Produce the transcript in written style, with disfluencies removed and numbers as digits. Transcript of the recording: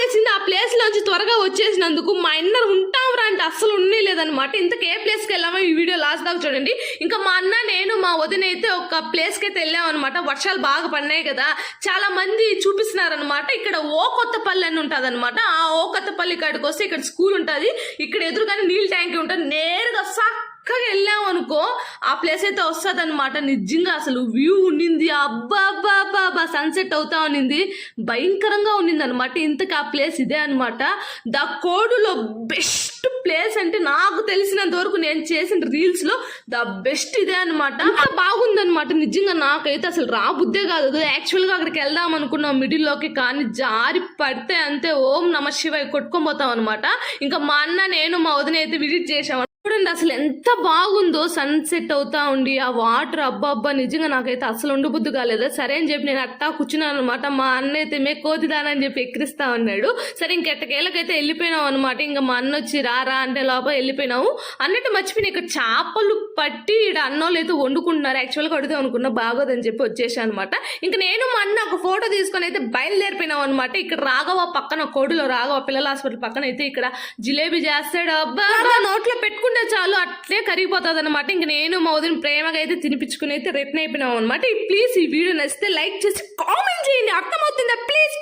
బాధేసింది. ఆ ప్లేస్ లోంచి త్వరగా వచ్చేసినందుకు. మా అన్న ఉంటాంరా అంటే అస్సలు ఉండలేదన్నమాట. ఇంతకు ఏ ప్లేస్కి వెళ్ళామో ఈ వీడియో లాస్ట్ దాకా చూడండి. ఇంకా మా అన్న నేను మా వదిన అయితే ఒక ప్లేస్కి అయితే వెళ్ళామన్నమాట. వర్షాలు బాగా పడినాయి కదా, చాలా మంది చూపిస్తున్నారనమాట. ఇక్కడ ఓ కొత్తపల్లి అని ఉంటుంది అనమాట. ఆ ఓ కొత్తపల్లి కాడికి వస్తే ఇక్కడ స్కూల్ ఉంటుంది, ఇక్కడ ఎదురుగానే నీళ్ళ ట్యాంక్ ఉంటుంది. నేరుగా చక్కగా వెళ్ళాం అనుకో ఆ ప్లేస్ అయితే వస్తుంది అనమాట. నిజంగా అసలు వ్యూ ఉండింది, అబ్బా అబ్బా అబ్బా అబ్బా, సన్సెట్ అవుతా ఉన్నింది, భయంకరంగా ఉన్నింది అనమాట. ఇంతకు ఆ ప్లేస్ ఇదే అనమాట. ద కోడులో బెస్ట్ ప్లేస్ అంటే నాకు తెలిసినంత వరకు నేను చేసిన రీల్స్ లో ద బెస్ట్ ఇదే అనమాట. అంత బాగుందనమాట. నిజంగా నాకైతే అసలు రాబుద్దే కాదు. యాక్చువల్ గా అక్కడికి వెళ్దాం అనుకున్నాం మిడిల్ లోకి, కానీ జారి పడితే అంతే ఓం నమ శివాయ కొట్టుకొని పోతాం అనమాట. ఇంకా మా అన్న నేను మా వదిన అయితే విజిట్ చేసాం. చూడండి అసలు ఎంత బాగుందో, సన్సెట్ అవుతా ఉండి ఆ వాటర్, అబ్బా అబ్బా, నిజంగా నాకైతే అసలు ఉండబుద్ధి కాలేదు. సరే అని చెప్పి నేను అట్టా కూర్చున్నాను అనమాట. మా అన్న అయితే మే కోతిదానని చెప్పి ఎక్కిరిస్తా ఉన్నాడు. సరే ఇంకెట్టకేళ్ళకైతే వెళ్ళిపోయినావు అనమాట. ఇంకా మా అన్న వచ్చి రారా అంటే లోపల వెళ్ళిపోయినావు అన్నట్టు మర్చిపోయినా. ఇక్కడ చేపలు పట్టి ఇక్కడ అన్నోళ్ళు అయితే వండుకుంటున్నారు. యాక్చువల్గా అడుగుదాం అనుకున్నా, బాగోదని చెప్పి వచ్చేసా అనమాట. ఇంకా నేను మా అన్న ఒక ఫోటో తీసుకొని అయితే బయలుదేరిపోయినాం అనమాట. ఇక్కడ రాఘవ పక్కన, కోడిలో రాఘవ పిల్లల హాస్పిటల్ పక్కన అయితే ఇక్కడ జిలేబీ చేస్తాడు. అబ్బా నోట్లో పెట్టుకుంటే చాలు అట్లే కరిగిపోతుంది అనమాట. ఇంక నేను మా వదిన ప్రేమగా అయితే తినిపించుకుని అయితే రిటర్న్ అయిపోయినాం అనమాట. ప్లీజ్ ఈ వీడియో నచ్చితే లైక్ చేసి కామెంట్ చేయండి. అర్థమవుతుందా? ప్లీజ్.